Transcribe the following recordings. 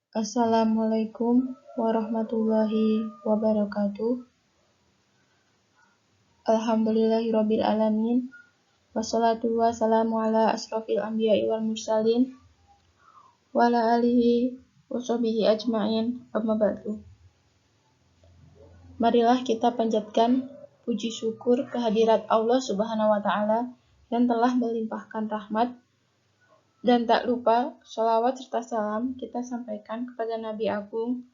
Assalamualaikum warahmatullahi wabarakatuh. Alhamdulillahirabbil alamin. Wassalatu wassalamu ala asrofil anbiya'i wal mursalin wa ala alihi washabihi ajma'in. Amma ba'du. Marilah kita panjatkan puji syukur kehadirat Allah Subhanahu wa taala yang telah melimpahkan rahmat, dan tak lupa sholawat serta salam kita sampaikan kepada Nabi Agung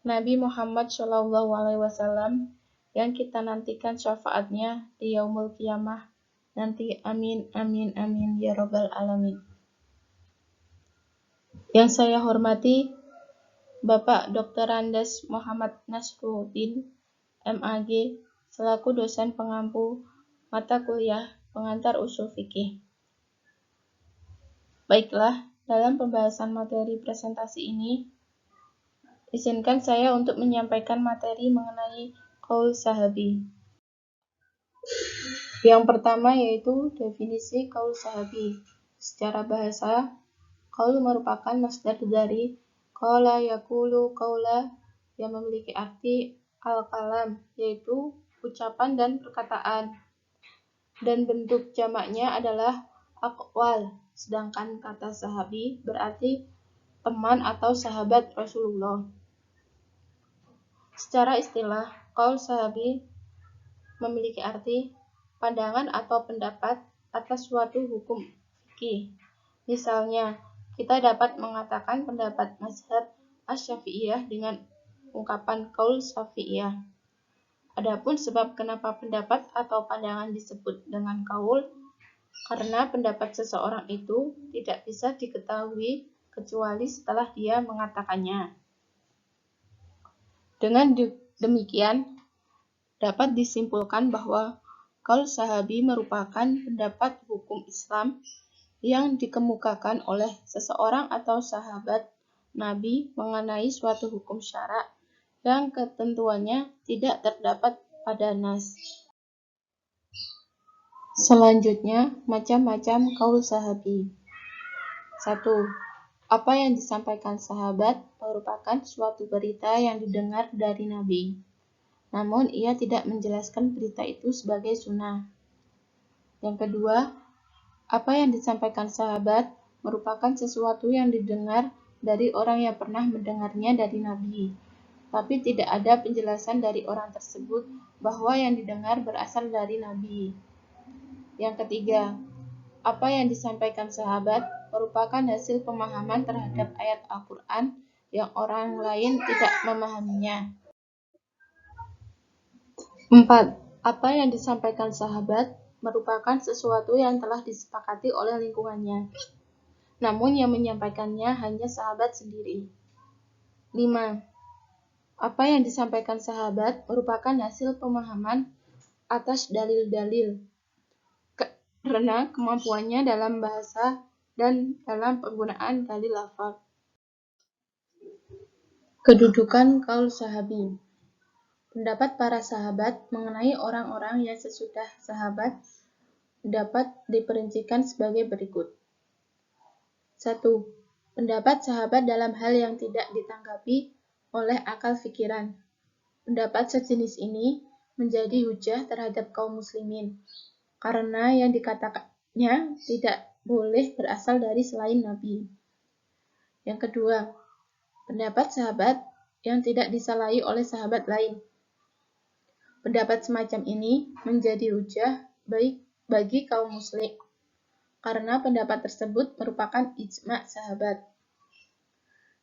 Nabi Muhammad SAW yang kita nantikan syafaatnya di yaumul qiyamah nanti. Amin, amin, amin, ya robbal alamin. Yang saya hormati Bapak Dr. Andes Muhammad Nasruddin, MAG, selaku dosen pengampu mata kuliah pengantar usul fikih. Baiklah, dalam pembahasan materi presentasi ini, izinkan saya untuk menyampaikan materi mengenai qaul sahabi. Yang pertama yaitu definisi qaul sahabi. Secara bahasa, qaul merupakan masdar dari qala yaqulu qaula yang memiliki arti al-kalam, yaitu ucapan dan perkataan. Dan bentuk jamaknya adalah aqwal, sedangkan kata sahabi berarti teman atau sahabat Rasulullah. Secara istilah, qaul sahabi memiliki arti pandangan atau pendapat atas suatu hukum fikih. Misalnya, kita dapat mengatakan pendapat mazhab Asy-Syafi'iyah dengan ungkapan qaul Syafi'iyah. Adapun sebab kenapa pendapat atau pandangan disebut dengan qaul, karena pendapat seseorang itu tidak bisa diketahui kecuali setelah dia mengatakannya. Dengan demikian, dapat disimpulkan bahwa qaul sahabi merupakan pendapat hukum Islam yang dikemukakan oleh seseorang atau sahabat Nabi mengenai suatu hukum syara yang ketentuannya tidak terdapat pada nas. Selanjutnya, macam-macam qaul sahabi. 1. Apa yang disampaikan sahabat merupakan suatu berita yang didengar dari Nabi, namun ia tidak menjelaskan berita itu sebagai sunnah. Yang kedua, apa yang disampaikan sahabat merupakan sesuatu yang didengar dari orang yang pernah mendengarnya dari Nabi, tapi tidak ada penjelasan dari orang tersebut bahwa yang didengar berasal dari Nabi. Yang ketiga, apa yang disampaikan sahabat merupakan hasil pemahaman terhadap ayat Al-Quran yang orang lain tidak memahaminya. 4. Apa yang disampaikan sahabat merupakan sesuatu yang telah disepakati oleh lingkungannya, namun yang menyampaikannya hanya sahabat sendiri. 5. Apa yang disampaikan sahabat merupakan hasil pemahaman atas dalil-dalil, karena kemampuannya dalam bahasa dan dalam penggunaan dalil lafaz. Kedudukan qaul sahabi. Pendapat para sahabat mengenai orang-orang yang sesudah sahabat dapat diperincikan sebagai berikut. 1. Pendapat sahabat dalam hal yang tidak ditanggapi oleh akal fikiran. Pendapat sejenis ini menjadi hujah terhadap kaum muslimin, karena yang dikatakannya tidak boleh berasal dari selain Nabi. Yang kedua, pendapat sahabat yang tidak disalahi oleh sahabat lain. Pendapat semacam ini menjadi hujah baik bagi kaum muslim, karena pendapat tersebut merupakan ijma' sahabat.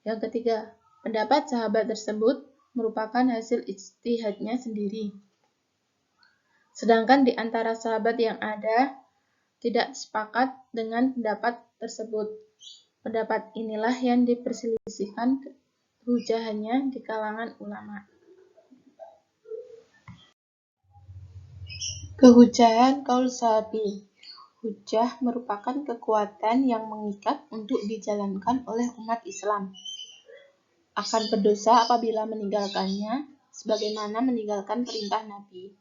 Yang ketiga, pendapat sahabat tersebut merupakan hasil ijtihadnya sendiri. Sedangkan di antara sahabat yang ada tidak sepakat dengan pendapat tersebut. Pendapat inilah yang diperselisihkan hujahannya di kalangan ulama. Kehujahan qaul sahabi. Hujah merupakan kekuatan yang mengikat untuk dijalankan oleh umat Islam. Akan berdosa apabila meninggalkannya, sebagaimana meninggalkan perintah Nabi.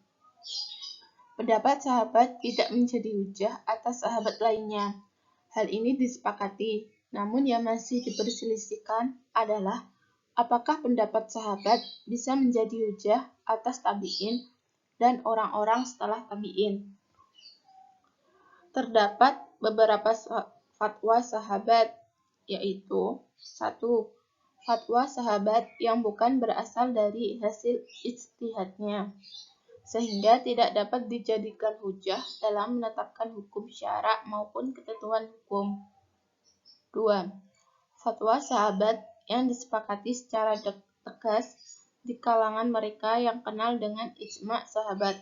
Pendapat sahabat tidak menjadi hujah atas sahabat lainnya. Hal ini disepakati Namun yang masih diperselisihkan adalah apakah pendapat sahabat bisa menjadi hujah atas tabi'in dan orang-orang setelah tabi'in. Terdapat beberapa fatwa sahabat, yaitu 1. Fatwa sahabat yang bukan berasal dari hasil ijtihadnya, sehingga tidak dapat dijadikan hujah dalam menetapkan hukum syara maupun ketentuan hukum. 2. Fatwa sahabat yang disepakati secara tegas di kalangan mereka yang kenal dengan ijma' sahabat.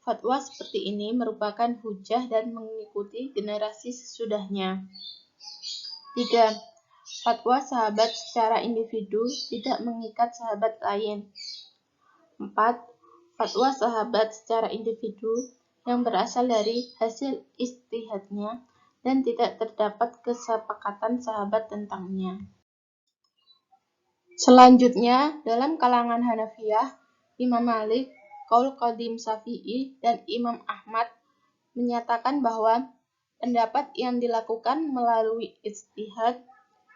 Fatwa seperti ini merupakan hujah dan mengikuti generasi sesudahnya. 3. Fatwa sahabat secara individu tidak mengikat sahabat lain. 4. Fatwa sahabat secara individu yang berasal dari hasil ijtihadnya dan tidak terdapat kesepakatan sahabat tentangnya. Selanjutnya, dalam kalangan Hanafiyah, Imam Malik, Qaul Qadim Syafi'i, dan Imam Ahmad menyatakan bahwa pendapat yang dilakukan melalui ijtihad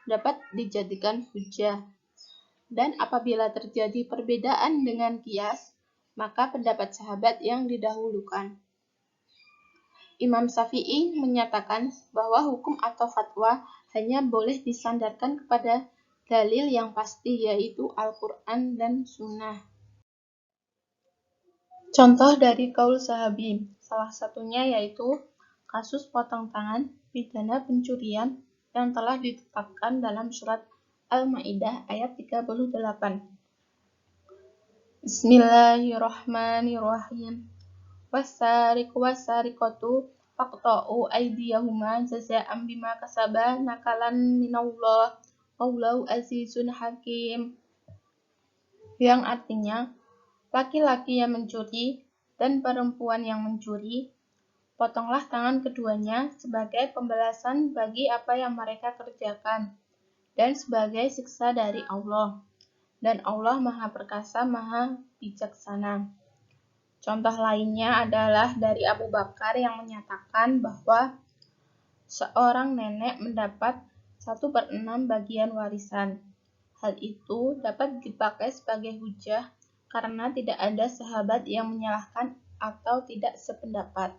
dapat dijadikan hujah. Dan apabila terjadi perbedaan dengan qiyas, maka pendapat sahabat yang didahulukan. Imam Syafi'i menyatakan bahwa hukum atau fatwa hanya boleh disandarkan kepada dalil yang pasti, yaitu Al-Quran dan Sunnah. Contoh dari qaul sahabi, salah satunya yaitu kasus potong tangan pidana pencurian yang telah ditetapkan dalam surat Al-Ma'idah ayat 38. Bismillahirrahmanirrahim. Wasariqu wasariqatu faqta'u aydiyahuma jazaa'an bima kasaba nakalan minallah wallahu azizun hakim. Yang artinya, laki-laki yang mencuri dan perempuan yang mencuri, potonglah tangan keduanya sebagai pembalasan bagi apa yang mereka kerjakan dan sebagai siksa dari Allah. Dan Allah Maha Perkasa, Maha Bijaksana. Contoh lainnya adalah dari Abu Bakar yang menyatakan bahwa seorang nenek mendapat 1/6 bagian warisan. Hal itu dapat dipakai sebagai hujah karena tidak ada sahabat yang menyalahkan atau tidak sependapat.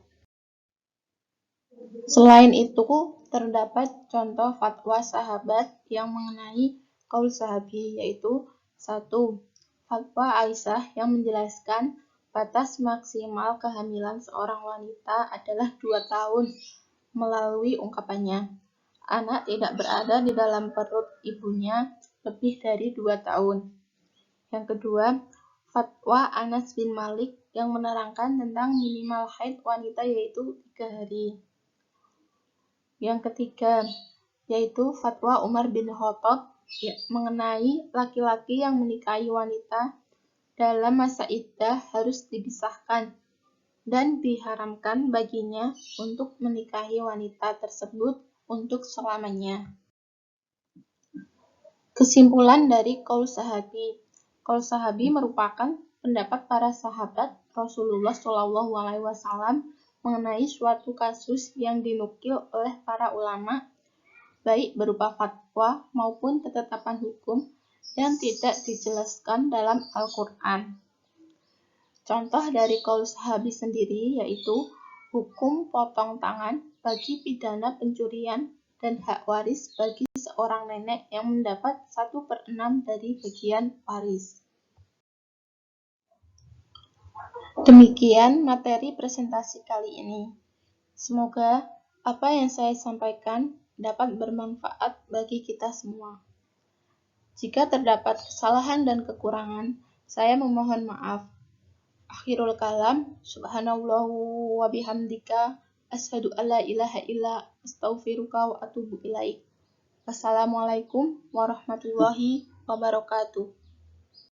Selain itu, terdapat contoh fatwa sahabat yang mengenai qaul sahabi, yaitu 1. Fatwa Aisyah yang menjelaskan batas maksimal kehamilan seorang wanita adalah 2 tahun melalui ungkapannya, anak tidak berada di dalam perut ibunya lebih dari 2 tahun. Yang kedua, fatwa Anas bin Malik yang menerangkan tentang minimal haid wanita yaitu 3 hari. Yang ketiga, yaitu fatwa Umar bin Khattab mengenai laki-laki yang menikahi wanita dalam masa iddah harus dipisahkan dan diharamkan baginya untuk menikahi wanita tersebut untuk selamanya. Kesimpulan dari qaul sahabi. Qaul sahabi merupakan pendapat para sahabat Rasulullah SAW mengenai suatu kasus yang dinukil oleh para ulama, baik berupa fatwa maupun ketetapan hukum yang tidak dijelaskan dalam Al-Quran. Contoh dari qaul sahabi sendiri yaitu hukum potong tangan bagi pidana pencurian dan hak waris bagi seorang nenek yang mendapat 1/6 dari bagian waris. Demikian materi presentasi kali ini. Semoga apa yang saya sampaikan dapat bermanfaat bagi kita semua. Jika terdapat kesalahan dan kekurangan, saya memohon maaf. Akhirul kalam, subhanallahu wa bihamdika, asyhadu alla ilaha illa astaghfiruka wa atubu ilaik. Wassalamualaikum warahmatullahi wabarakatuh.